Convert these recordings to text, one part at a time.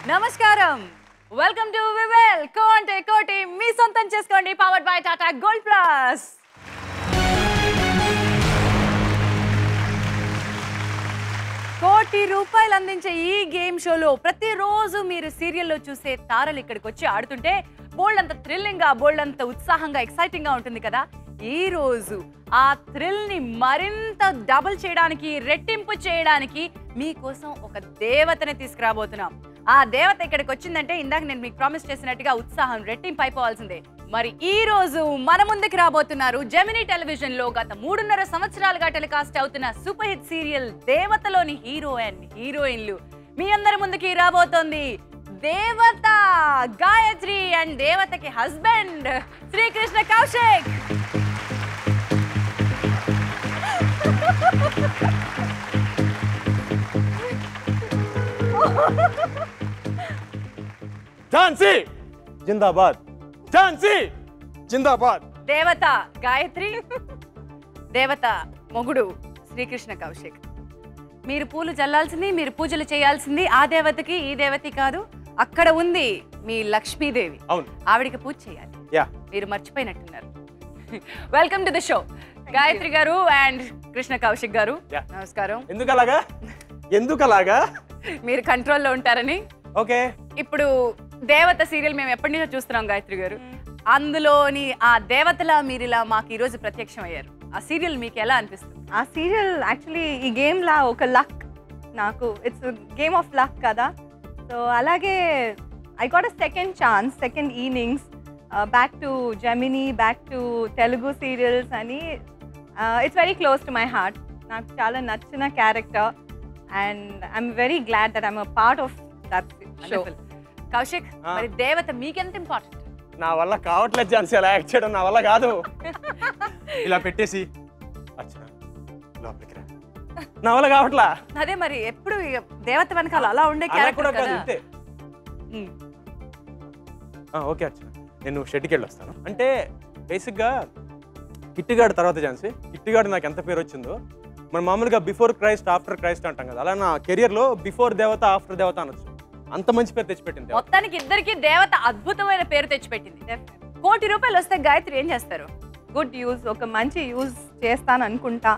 నమస్కారం. Welcome to Vivel కోంటే కోటి మీ సొంతం చేసుకోండి powered by Tata gold plus. కోటి రూపాయలు అందించే ఈ గేమ్ షోలో ప్రతిరోజు మీరు సీరియల్లో చూసే తారలు ఇక్కడికి వచ్చి ఆడుతుంటే బోల్డ్ అంత థ్రిల్లింగ్ గా బోల్డ్ అంత ఉత్సాహంగా ఎక్సైటింగ్ గా ఉంటుంది కదా. ఈ రోజు ఆ థ్రిల్ ని మరింత డబుల్ చేయడానికి రెట్టింపు చేయడానికి మీకోసం ఒక దేవతని తీసుకురాబోతున్నాం. ఆ దేవత ఇక్కడికి వచ్చిందంటే ఇందాక నేను మీకు ప్రామిస్ చేసినట్టుగా ఉత్సాహం రెట్టింపు అయిపోవాల్సిందే. మరి ఈ రోజు మన ముందుకు రాబోతున్నారు జెమినీ టెలివిజన్ లో గత 3.5 సంవత్సరాలుగా టెలికాస్ట్ అవుతున్న సూపర్ హిట్ సీరియల్ దేవతలోని హీరో అండ్ హీరోయిన్లు. మీ అందరి ముందుకి రాబోతోంది దేవత గాయత్రి అండ్ దేవతకి హస్బెండ్ శ్రీకృష్ణ కౌశిక్. ఝాన్సీ జిందాబాద్, ఝాన్సీ జిందాబాద్. దేవత గాయత్రి, దేవత మొగుడు శ్రీకృష్ణ కౌశిక్. మీరు పూలు చల్లాల్సింది, మీరు పూజలు చేయాల్సింది ఆ దేవతకి ఈ దేవతి కాదు. అక్కడ ఉంది మీ లక్ష్మీదేవి. అవును, ఆవిడికి పూజ చేయాలి. మీరు మర్చిపోయినట్టున్నారు. Welcome to the show Gayathri garu and Krishna Kaushik గారు. నమస్కారం. ఎందుకలాగా మీరు కంట్రోల్లో ఉంటారని. ఓకే, ఇప్పుడు దేవత సీరియల్ మేము ఎప్పటి నుంచో చూస్తున్నాం గాయత్రి గారు. అందులోని ఆ దేవతలా మీరు ఇలా మాకు ఈ రోజు ప్రత్యక్షం అయ్యారు. ఆ సీరియల్ మీకు ఎలా అనిపిస్తుంది? ఆ సీరియల్ యాక్చువల్లీ ఈ గేమ్ లా ఒక లక్. నాకు ఇట్స్ గేమ్ ఆఫ్ లక్ కదా. సో అలాగే I got a second chance, second innings back to Gemini, back to Telugu serials అని. It's very close to my heart. నాకు చాలా నచ్చిన character and I'm very glad that I'm a part of that show. Kaushik, మరి దేవత మీకెంత important? నా వల్ల కావట్లేదు ఝాన్సీ, అలా యాక్ట్ చేయడం నా వల్ల కాదు. ఇలా పెట్టేసి లోపలికి రా, నా వల్ల కావట్లా. అదే మరి ఎప్పుడు దేవత వెనకాల అలా ఉండే క్యారెక్టర్ కదా. ఓకే అర్చన, నేను షెడ్కి వెళ్ళి వస్తాను. అంటే బేసిక్గా కిట్టిగాడు తర్వాత ఝాన్సీ, కిట్టిగాడు నాకు ఎంత పేరు వచ్చిందో, మన మామూలుగా బిఫోర్ క్రైస్ట్ ఆఫ్టర్ క్రైస్ట్ అంటాం కదా, అలా నా కెరియర్లో బిఫోర్ దేవత ఆఫ్టర్ దేవత అనొచ్చు. అంత మంచి పేరు తెచ్చిపెట్టింది. మొత్తానికి ఇద్దరికి దేవత అద్భుతమైన పేరు తెచ్చిపెట్టింది. కోటి రూపాయలు వస్తే గాయత్రి ఏం చేస్తారు? గుడ్ యూజ్, ఒక మంచి యూజ్ చేస్తాను అనుకుంటా.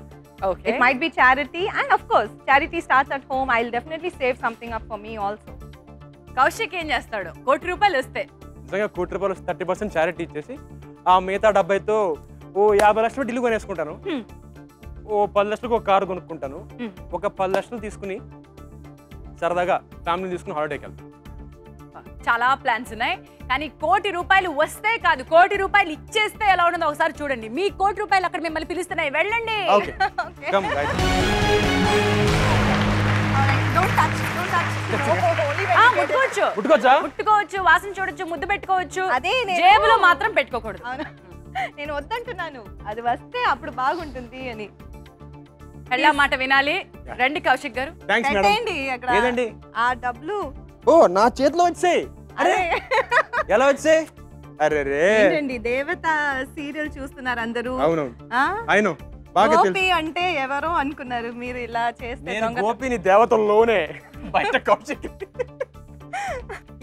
Okay. It might be charity, and of course charity starts at home. I'll definitely save something up for me also. Kaushik ఏం చేస్తాడు కోటి రూపాయలు వస్తే? నిజంగా కోటి రూపాయలు 30% చారిటీ ఇచ్చేసి ఆ మిగతా 70తో ఓ 50 లక్షలు ఇల్లు కొనేసుకుంటాను, ఓ 10 లక్షలకు ఒక కారు కొనుక్కుంటాను, ఒక 10 లక్షలు తీసుకుని సరదాగా ఫ్యామిలీ తీసుకుని హాలిడేకి వెళ్తాను. చాలా ప్లాన్స్ ఉన్నాయి, కానీ కోటి రూపాయలు వస్తే కాదు, కోటి రూపాయలు ఇచ్చేస్తే ఎలా ఉండదో ఒకసారి చూడండి. మీ కోటి రూపాయలు అక్కడ మిమ్మల్ని పిలుస్తున్నాయి, వెళ్ళండి. ముట్టుకోవచ్చు, వాసన చూడొచ్చు, ముద్దు పెట్టుకోవచ్చు, అదే జేబులో మాత్రం పెట్టుకోకూడదు. నేను వద్దంటున్నాను, అది వస్తే అప్పుడు బాగుంటుంది అని. వెళ్ళా మాట వినాలి. రండి కౌశిక్ గారు, అక్కడ ఆ డబ్బులు ఓ నా చేతిలో వచ్చాయి. అరే ఎలా వచ్చాయి? అరే ఏంటండి దేవత సీరియల్ చూస్తున్నారు అందరూ. అవును, గోపి అంటే ఎవరో అనుకున్నారు మీరు ఇలా చేస్తే. గోపిని దేవతల్లోనే బయట కౌశిక్.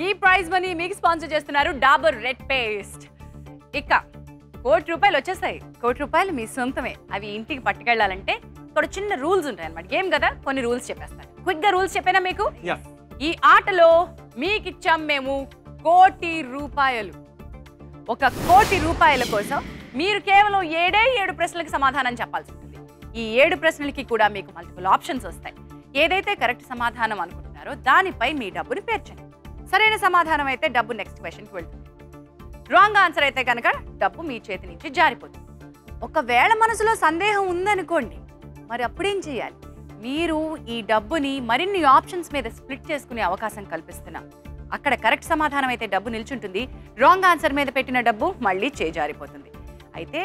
ఈ ప్రైజ్ మనీ మీకు స్పాన్సర్ చేస్తున్నారు డాబర్ రెడ్ పేస్ట్. ఇక కోటి రూపాయలు వచ్చేస్తాయి. కోటి రూపాయలు మీ సొంతమే. అవి ఇంటికి పట్టుకెళ్ళాలంటే ఇక్కడ చిన్న రూల్స్ ఉంటాయి అన్నమాట. గేమ్ కదా, కొన్ని రూల్స్ చెప్పేస్తాను. క్విక్ గా రూల్స్ చెప్పేనా మీకు? ఈ ఆటలో మీకు ఇచ్చాం మేము కోటి రూపాయలు. 1 కోటి రూపాయల కోసం మీరు కేవలం 7 ప్రశ్నలకు సమాధానం చెప్పాల్సి ఉంటుంది. ఈ 7 ప్రశ్నలకి కూడా మీకు మల్టిపుల్ ఆప్షన్స్ వస్తాయి. ఏదైతే కరెక్ట్ సమాధానం అనుకుంటున్నారో దానిపై మీ డబ్బుని పేర్చండి. సరైన సమాధానం అయితే డబ్బు నెక్స్ట్ క్వశ్చన్కి వెళ్తుంది. రాంగ్ ఆన్సర్ అయితే కనుక డబ్బు మీ చేతి నుంచి జారిపోతుంది. ఒకవేళ మనసులో సందేహం ఉందనుకోండి, మరి అప్పుడేం చేయాలి? మీరు ఈ డబ్బుని మరిన్ని ఆప్షన్స్ మీద స్ప్లిట్ చేసుకునే అవకాశం కల్పిస్తున్నాం. అక్కడ కరెక్ట్ సమాధానం అయితే డబ్బు నిల్చుంటుంది, రాంగ్ ఆన్సర్ మీద పెట్టిన డబ్బు మళ్ళీ చేజారిపోతుంది. అయితే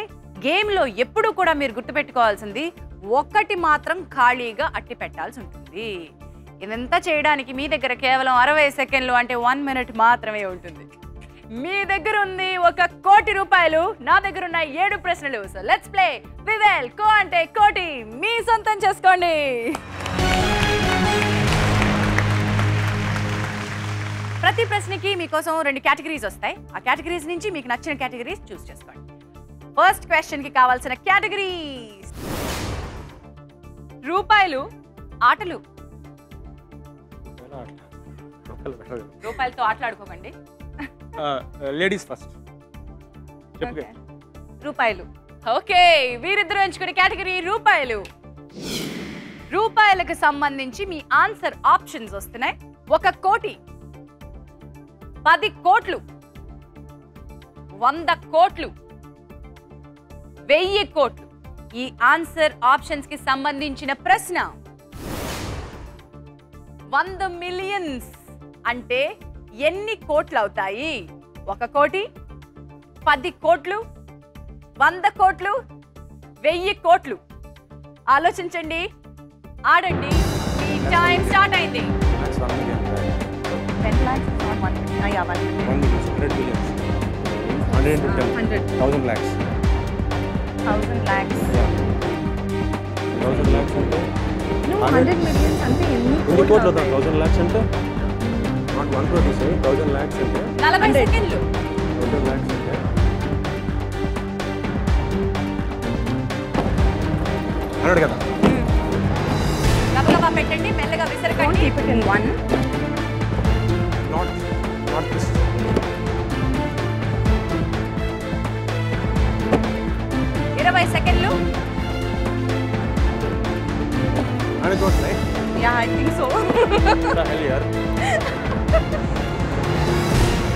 గేమ్లో ఎప్పుడూ కూడా మీరు గుర్తుపెట్టుకోవాల్సింది, ఒక్కటి మాత్రం ఖాళీగా అట్టి పెట్టాల్సి ఉంటుంది. ఇదంతా చేయడానికి మీ దగ్గర కేవలం 60 సెకండ్లు అంటే 1 మినిట్ మాత్రమే ఉంటుంది. మీ దగ్గర ఉంది 1 కోటి రూపాయలు, నా దగ్గర ఉన్న 7 ప్రశ్నలు. సో లెట్స్ ప్లే వివెల్ కో అంటే కోటి మీ సొంతం చేసుకోండి. ప్రతి ప్రశ్నకి మీకోసం 2 కేటగిరీస్ వస్తాయి. ఆ కేటగిరీస్ నుంచి మీకు నచ్చిన కేటగిరీస్ చూస్ చేసుకోండి. ఫస్ట్ క్వశ్చన్ కి కావాల్సిన కేటగిరీస్ రూపాయలు ఆటలు. రూపాయలతో ఆటలాడుకోకండి. Ladies first. చెప్పు. రూపాయలు. ఓకే, వీరిద్దరూ ఎంచుకునే కేటగిరీ రూపాయలు. రూపాయలకు సంబంధించి మీ ఆన్సర్ ఆప్షన్స్ వస్తున్నాయి. 1 కోటి, 10 కోట్లు, 100 కోట్లు, 1000 కోట్లు. ఈ ఆన్సర్ ఆప్షన్స్ కి సంబంధించిన ప్రశ్న 100 మిలియన్స్ అంటే ఎన్ని కోట్లు అవుతాయి? 1 కోటి, 10 కోట్లు, 100 కోట్లు, 1000 కోట్లు. ఆలోచించండి, ఆడండి. మీ టైం స్టార్ట్ అయింది. 10 lakhs is not 1 million. Yeah, 1 million. 100 billions. 100 into 10. 100. 1000 lakhs. 1000 lakhs. 1000 lakhs అంటే No, 100 millions అంటే ఎన్ని ఎన్ని కోట్లు అవుతాయి? అవుతాయి? 1000 lakhs అంటే నాట్ 1 crore say 1000 lakhs అంటే 40 సెకండ్లు. 1000 lakhs అంటే 100 కదా. గబగబా పెట్టండి, మెల్లగా Don't విసరకండి. keep it in one. not this. 20 సెకండ్లు. 100 crores, right? Yeah, I think so. What the hell, yaar?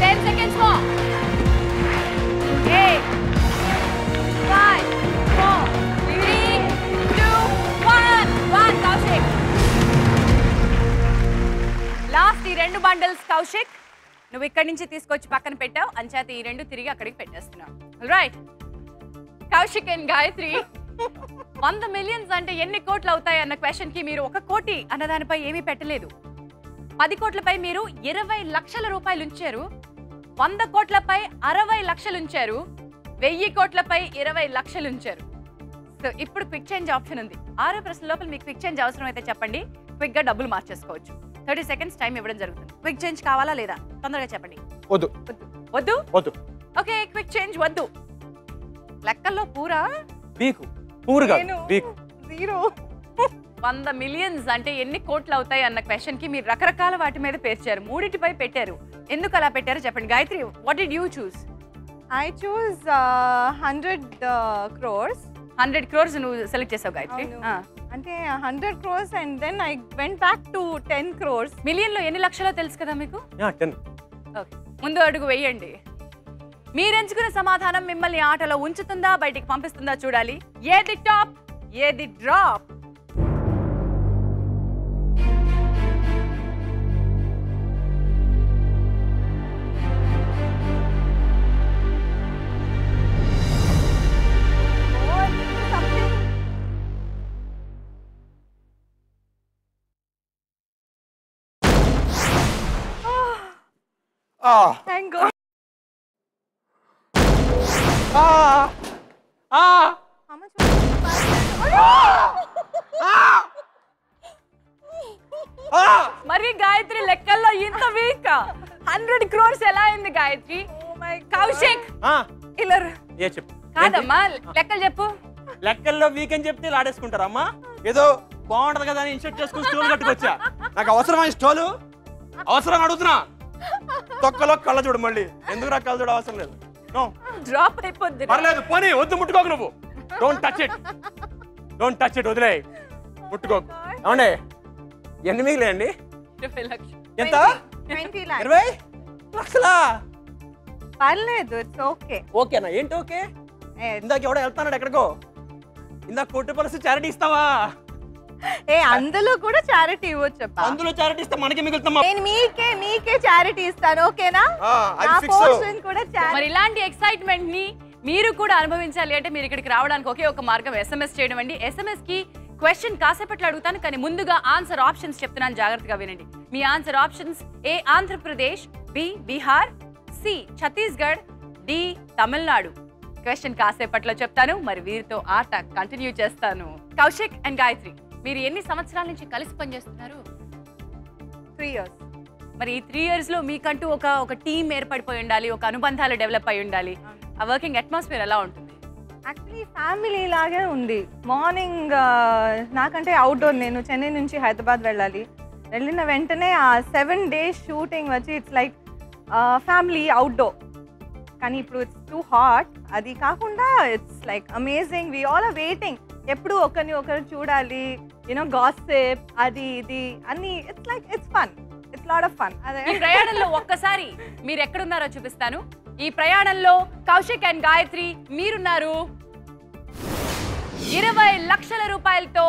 10 seconds more. 8, 5, 4, 3, 2, 1. Kaushik. Last ఈ 2 బండిల్స్ కౌశిక్ నువ్వు ఇక్కడి నుంచి తీసుకొచ్చి పక్కన పెట్టావు. అంచేత ఈ 2 తిరిగి అక్కడికి పెట్టేస్తున్నావు. Right, Kaushik and Gayathri, 100 millions అంటే ఎన్ని కోట్లు అవుతాయి అన్న క్వశ్చన్ కి మీరు 1 కోటి అన్న దానిపై ఏమీ పెట్టలేదు. 10 కోట్లపై మీరు 20 లక్షల రూపాయలు ఉంచారు. 100 కోట్లపై 60 లక్షలు ఉంచారు. 1000 కోట్లపై 20 లక్షలు ఉంచారు. సో ఇప్పుడు క్విక్ చేంజ్ ఆప్షన్ ఉంది. 6 ప్రశ్నల లోపల మీకు క్విక్ చేంజ్ అవసరం అయితే చెప్పండి, క్విక్ గా డబ్బులు మార్చేసుకోవచ్చు. 30 సెకండ్స్ టైం ఇవ్వడం జరుగుతుంది. క్విక్ చేంజ్ కావాలా లేదా తొందరగా చెప్పండి. వద్దు. వద్దు. వద్దు. ఓకే, క్విక్ చేంజ్ వద్దు. లెక్కల్లో పూరా వీకు. పూరుగా వీకు. 0. 100 మిలియన్స్ అంటే ఎన్ని కోట్లు అవుతాయి అన్న క్వశ్చన్ కి మీరు రకరకాల వాటి మీద పేర్చారు. 3 పెట్టారు. ఎందుకు అలా పెట్టారో చెప్పండి. Gayatri, what did you choose? I choose 100 crores. 100 crores నువ్వు సెలెక్ట్ చేసావు గాయత్రి. అంటే 100 crores and then I went back to 10 crores. Million లో ఎన్ని లక్షలో తెలుసు కదా మీకు. 10. ఓకే, ముందు అడుగు వేయండి. మీరు ఎంచుకున్న సమాధానం మిమ్మల్ని ఆటలో ఉంచుతుందా బయటికి పంపిస్తుందా చూడాలి. ఏది టాప్, ఏది drop? Thank God. How much was మరి గాయత్రి లెక్కల్లో ఇంత వీక్. 100 crores ఎలా అయింది Gayatri? Oh my God. Kaushik ఇలా ఏ చెప్పు. కాదమ్మా, లెక్కలు చెప్పు. లెక్కల్లో వీక్ అని చెప్తే ఆడేసుకుంటారా అమ్మా? ఏదో బాగుంటది కదా అని ఇన్షర్ట్ చేసుకుని స్టోల్ కట్టుకొచ్చా. నాకు అవసరమా ఈ స్టోలు? అవసరం అడుగుతున్నా. తొక్కలో కళ్ళ చూడు మళ్ళీ. ఎందుకు రా కళ్ళ చూడ అవసరం లేదు. నో, డ్రాప్ అయిపోద్ది. పర్లేదు పోనీ, వద్దు ముట్టుకోకు నువ్వు. డోంట్ టచ్ ఇట్, వదిలే, ముట్టుకోకు. అవునే, ఎన్ని మిగిలేయండి? 20 లక్షలు. ఎంత? 20 lakhs. 20 లక్షలా? పర్లేదు, ఇట్స్ ఓకే. ఓకేనా? ఏంటి ఓకే? ఇందాక ఎవడో వెళ్తాడు ఎక్కడికో. ఇందాక కొట్టు పరిస్థితి చారిటీ ఇస్తావా? అందులో కూడా చారిటీ ఇవ్వచ్చు చెప్పా. అందులో చారిటీ ఇస్తే మనకి మిగులుతామా? నేను మీకే చారిటీ ఇస్తాను, ఓకేనా? అది నా ఫిక్స్. పోర్షన్ కూడా మరి ఇలాంటి ఎక్సైట్మెంట్ ని మీరు కూడా అనుభవించాలి అంటే మీరు ఇక్కడికి రావడానికి ఒకే ఒక మార్గం SMS చేయడం అండి. SMS కి క్వశ్చన్ కాసేపట్లో అడుగుతాను, కానీ ముందుగా ఆన్సర్ ఆప్షన్స్ చెప్తున్నాను, జాగ్రత్తగా వినండి. మీ answer options: A Andhra Pradesh, B Bihar, C Chhattisgarh, D Tamil Nadu. Question కాసేపట్లో చెప్తాను. మరి వీరితో ఆట కంటిన్యూ చేస్తాను. కౌశిక్ అండ్ గాయత్రి, మీరు ఎన్ని సంవత్సరాల నుంచి కలిసి పనిచేస్తున్నారు? 3 years. మరి ఈ 3 years లో మీకంటూ ఒక టీం ఏర్పడిపోయి ఉండాలి, ఒక అనుబంధాలు డెవలప్ అయి ఉండాలి. ఆ వర్కింగ్ అట్మాస్ఫియర్ ఎలా ఉంటుంది? యాక్చువల్లీ ఫ్యామిలీ లాగే ఉంది. మార్నింగ్ నాకంటే అవుట్డోర్, నేను చెన్నై నుంచి హైదరాబాద్ వెళ్ళాలి. వెళ్ళిన వెంటనే ఆ 7 days షూటింగ్ వచ్చి ఇట్స్ లైక్ ఫ్యామిలీ అవుట్డోర్. కానీ ఇప్పుడు ఇట్స్ టూ హాట్. అది కాకుండా it's like amazing. We all are waiting, ఎప్పుడు ఒకరిని ఒకరు చూడాలి, యూనో గాసిప్ అది ఇది అన్ని. It's like it's fun, it's lot of fun. అదే ఈ ప్రయాణంలో ఒక్కసారి మీరు ఎక్కడున్నారో చూపిస్తాను. ఈ ప్రయాణంలో కౌశిక్ అండ్ గాయత్రి మీరున్నారు. 20 లక్షల రూపాయలతో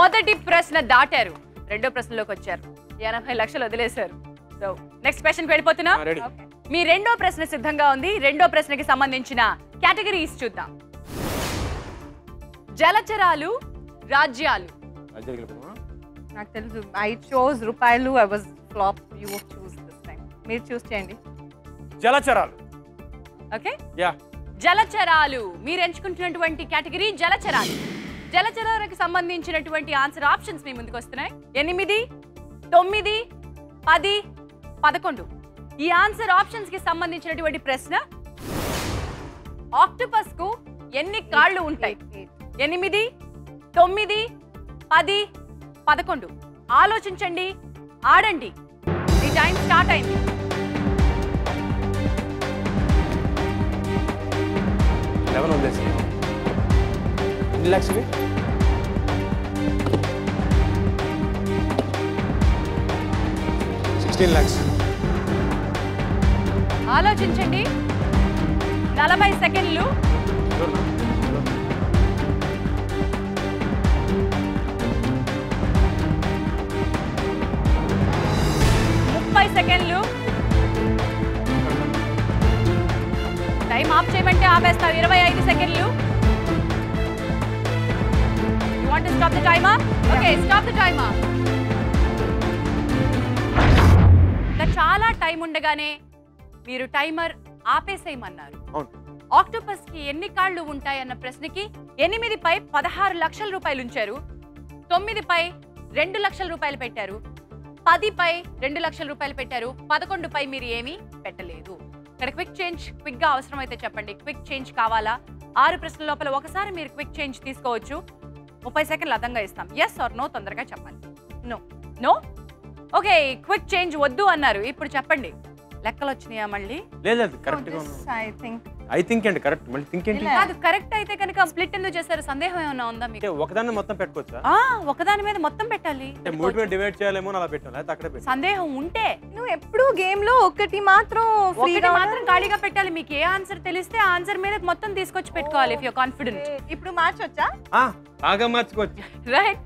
మొదటి ప్రశ్న దాటారు, రెండో ప్రశ్నలోకి వచ్చారు. 80 లక్షలు వదిలేశారు. సో నెక్స్ట్ క్వశ్చన్కి వెళ్ళిపోతున్నా. మీ రెండో ప్రశ్న సిద్ధంగా ఉంది. రెండో ప్రశ్నకి సంబంధించిన కేటగిరీస్ చూద్దాం. జలచరాలు, రాజ్యాలు. నాకు తెలుసు. ఐ చోజ్ రూపాయలు. I was flop. You choose this time. మీరు చూస్ చేయండి. జలచరాలు. Okay, yeah. జలచరాలు మీరు ఎంచుకుంటున్నటువంటి కేటగిరీ జలచరాలు. జలచరాలకు సంబంధించినటువంటి ఆన్సర్ ఆప్షన్స్ మీ ముందుకు వస్తున్నాయి. 8, 9, 10, 11. ఈ ఆన్సర్ ఆప్షన్స్ కి సంబంధించినటువంటి ప్రశ్న, ఆక్టోపస్ కు ఎన్ని కాళ్ళు ఉంటాయి? 8, 9, 10, 11. ఆలోచించండి, ఆడండి. ఈ టైం స్టార్ట్ అయింది. ఎన్ని లక్షలు? 16 lakhs. ఆలోచించండి. 40 సెకండ్లు. సెకండ్లు. టైం ఆఫ్ చేయమంటే ఆపేస్తావు. 25 సెకండ్లు. You want to stop the timer? Okay, stop the timer. చాలా టైం ఉండగానే మీరు టైమర్ ఆపేసేయమన్నారు. ఆక్టోపస్ కి ఎన్ని కాళ్ళు ఉంటాయన్న ప్రశ్నకి 8 పై 16 లక్షల రూపాయలు ఉంచారు. 9 పై 2 లక్షల రూపాయలు పెట్టారు. 10 పై 2 లక్షల రూపాయలు పెట్టారు. 11 పై మీరు ఏమీ పెట్టలేదు. ఇక్కడ క్విక్ చేంజ్ క్విక్ గా అవసరమైతే చెప్పండి. క్విక్ చేంజ్ కావాలా? 6 ప్రశ్నల లోపల ఒకసారి మీరు క్విక్ చేంజ్ తీసుకోవచ్చు. 30 సెకండ్లు అదనంగా ఇస్తాం. ఎస్ ఆర్ నో తొందరగా చెప్పాలి. No. No? Okay, quick change వద్దు అన్నారు. ఇప్పుడు చెప్పండి, లెక్కలు వచ్చినాయా మళ్ళీ? లేదు, కరెక్ట్ గా ఉంది. ఐ థింక్ అండి కరెక్ట్. మళ్ళీ థింక్ ఏంటి? కాదు, కరెక్ట్ అయితే కనుక స్ప్లిట్ ఎందుకు చేశారు? సందేహం ఏమైనా ఉందా మీకు? ఒకదాన్ని మొత్తం పెట్టుకోవచ్చా? ఒకదాని మీద మొత్తం పెట్టాలి. మూడు మీద డివైడ్ చేయాలేమో అలా పెట్టాలి. అయితే అక్కడే పెట్టాలి. సందేహం ఉంటే నువ్వు ఎప్పుడు గేమ్ లో ఒకటి మాత్రం ఖాళీగా పెట్టాలి. మీకు ఏ ఆన్సర్ తెలిస్తే ఆ ఆన్సర్ మీద మొత్తం తీసుకొచ్చి పెట్టుకోవాలి. If you are confident. ఇప్పుడు మార్చొచ్చా? బాగా మార్చుకోవచ్చు. రైట్.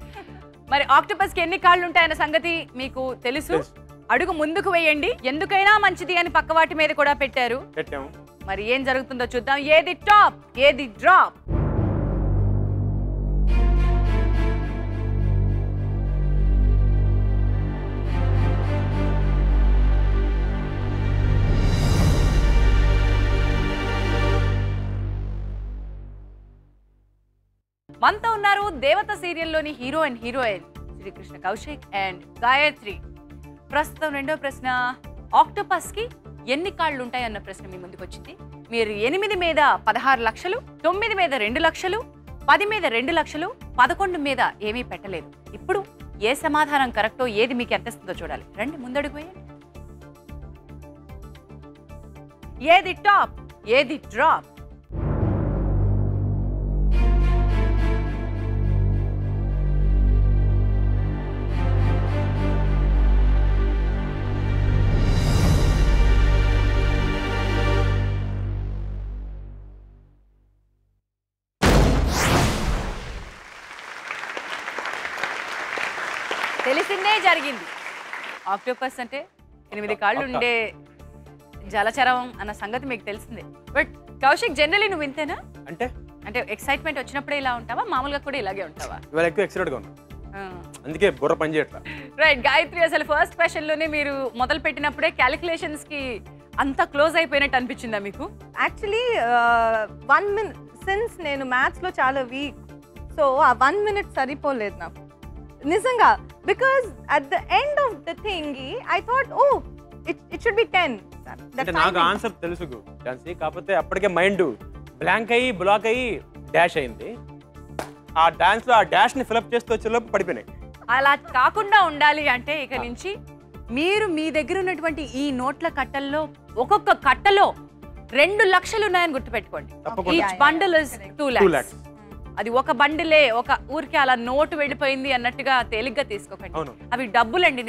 మరి ఆక్టోపస్ కి ఎన్ని కాళ్ళు ఉంటాయన్న సంగతి మీకు తెలుసు. అడుగు ముందుకు వేయండి. ఎందుకైనా మంచిది అని పక్క వాటి మీద కూడా పెట్టారు. పెట్టాము. మరి ఏం జరుగుతుందో చూద్దాం. ఏది టాప్, ఏది డ్రాప్? మనతో ఉన్నారు దేవత సీరియల్లోని hero and heroine Srikrishna Kaushik and Gayathri. ప్రస్తుతం రెండో ప్రశ్న, ఆక్టోపస్ కి ఎన్ని కాళ్ళు ఉంటాయి అన్న ప్రశ్న మీ ముందుకు వచ్చింది. మీరు 8 మీద 16 లక్షలు, 9 మీద 2 లక్షలు, 10 మీద 2 లక్షలు, 11 మీద ఏమీ పెట్టలేదు. ఇప్పుడు ఏ సమాధానం కరెక్టో, ఏది మీకు ఎత్తేస్తుందో చూడాలి. రండి ముందడుగు వేయండి. ఏది టాప్, ఏది డ్రాప్? తెలిసిందే జరిగింది. ఆక్టోపస్ అంటే 8 కాళ్ళు ఉండే జలచరం అన్న సంగతి మీకు తెలిసిందే. బట్ కౌశిక్, జనరల్లీ నువ్వు ఇంతేనా? అంటే ఎక్సైట్మెంట్ వచ్చినప్పుడే ఇలా ఉంటావా, మామూలుగా కూడా ఇలాగే ఉంటావా? ఇవాళ ఎక్కువ ఎక్సైటెడ్ గా ఉన్నా, అందుకే బుర్ర పని చేయట్లా. రైట్. గాయత్రి, అసలు ఫస్ట్ క్వశ్చన్ లోనే మీరు మొదలు పెట్టినప్పుడే క్యాలిక్యులేషన్స్ కి అంత క్లోజ్ అయిపోయినట్టు అనిపించిందా మీకు? యాక్చువల్లీ 1 minute సిన్స్ నేను మ్యాథ్స్ లో చాలా వీక్. సో ఆ 1 minute సరిపోలేదు నాకు నిజంగా. because at the end of the thingy, I thought, oh, it should be 10. అంటే నాకు ఆన్సర్ తెలుసు ఝాన్సీ, కాకపోతే అప్పటికే మైండ్ బ్లాంక్ అయ్యి బ్లాక్ అయ్యి డాష్ అయింది. ఆ డాన్స్ లో ఆ డాష్ ని ఫిలప్ చేస్తూ వచ్చేలోపు పడిపోయినాయి. అలా కాకుండా ఉండాలి అంటే ఇక నుంచి మీరు మీ దగ్గర ఉన్నటువంటి ఈ నోట్ల కట్టల్లో ఒక్కొక్క కట్టలో 2 లక్షలు ఉన్నాయని గుర్తుపెట్టుకోండి. తప్పకుండా. Each bundle is 2 lakhs. అది ఒక బండిలే, ఒక ఊరికి అలా నోటు వెళ్ళిపోయింది అన్నట్టుగా తేలిగ్గా తీసుకోకండి. అవును. అవి డబ్బులండి,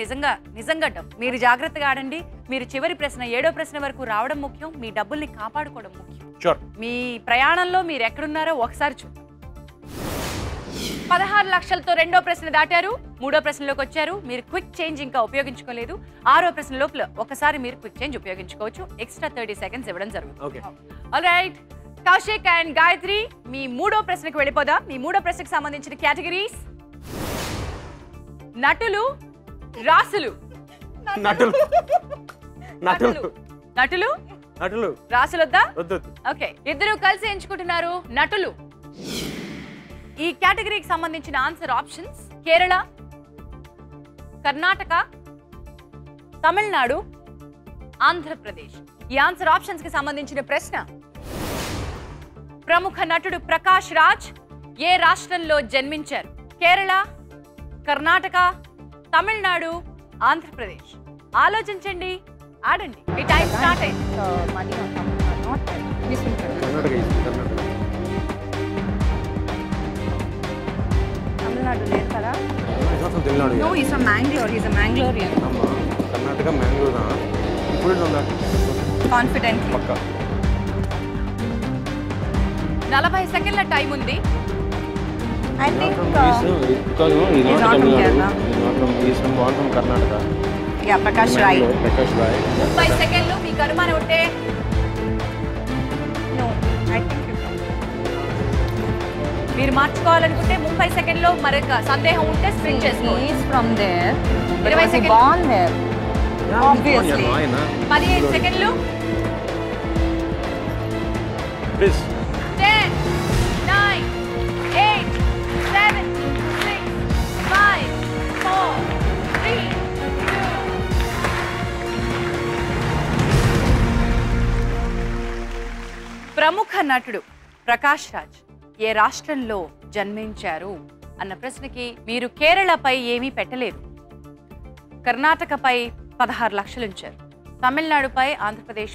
నిజంగా డబ్బు. మీరు జాగ్రత్తగా ఆడండి. మీరు చివరి ప్రశ్న 7వ ప్రశ్న వరకు రావడం ముఖ్యం, మీ డబ్బుల్ని కాపాడుకోవడం ముఖ్యం. షూర్. మీ ప్రయాణంలో మీరు ఎక్కడున్నారో ఒకసారి చూద్దాం. 16 లక్షలతో 2వ ప్రశ్న దాటారు, 3వ ప్రశ్నలోకి వచ్చారు. మీరు క్విక్ చేంజ్ ఇంకా ఉపయోగించుకోలేదు. 6వ ప్రశ్న లోపల ఒకసారి మీరు క్విక్ చేంజ్ ఉపయోగించుకోవచ్చు. ఎక్స్ట్రా 30 seconds ఇవ్వడం జరుగుతుంది. Okay. Alright, Kaushik and Gayathri, మీ 3వ ప్రశ్నకు వెళ్ళిపోదాం. మీ 3వ ప్రశ్నకు సంబంధించిన కేటగిరీస్ నటులు, రాసులు. నటులు నటులు నటులు నటులు రాసులొద్దా? వద్దు. ఓకే, ఇద్దరు కలిసి ఎంచుకుంటున్నారు నటులు. ఈ కేటగిరీకి సంబంధించిన ఆన్సర్ ఆప్షన్స్ కేరళ, కర్ణాటక, తమిళనాడు, ఆంధ్రప్రదేశ్. ఈ ఆన్సర్ ఆప్షన్స్ కి సంబంధించిన ప్రశ్న: ప్రముఖ నటుడు ప్రకాష్ రాజ్ ఏ రాష్ట్రంలో జన్మించారు? కేరళ, కర్ణాటక, తమిళనాడు, ఆంధ్రప్రదేశ్. ఆలోచించండి, ఆడండి. మీ టైం స్టార్ట్ అయింది. money on Tamil Nadu, not that. This will be Karnataka Tamil Nadu లేదు కదా? Tamil Nadu. No, he's from Mangalore. He's a Mangalorean. Karnataka Mangalore ఇప్పుడు Confidently. పక్క 40 సెకండ్ల టైం ఉంది. I think he's not from Kerala. Karnataka. Yeah, Prakash Rai. Prakash Roy. 30 సెకండ్లు. మీకు అనుమానం ఉంటే No, I think you're from. మీరు మార్చుకోవాలనుకుంటే 30 సెకండ్లో మరొక సందేహం ఉంటే స్ప్రింట్ చేసుకోండి. He's from there. 20 Was he seconds. born there? Obviously. 15 సెకండ్లు. ప్లీజ్ 10, 9, 8, 7, 6, 5, 4, 3, 2. ప్రముఖ నటుడు ప్రకాష్ రాజ్ ఏ రాష్ట్రంలో జన్మించారు అన్న ప్రశ్నకి మీరు కేరళపై ఏమీ పెట్టలేదు, కర్ణాటకపై 16 లక్షలు ఉంచారు, తమిళనాడుపై, ఆంధ్రప్రదేశ్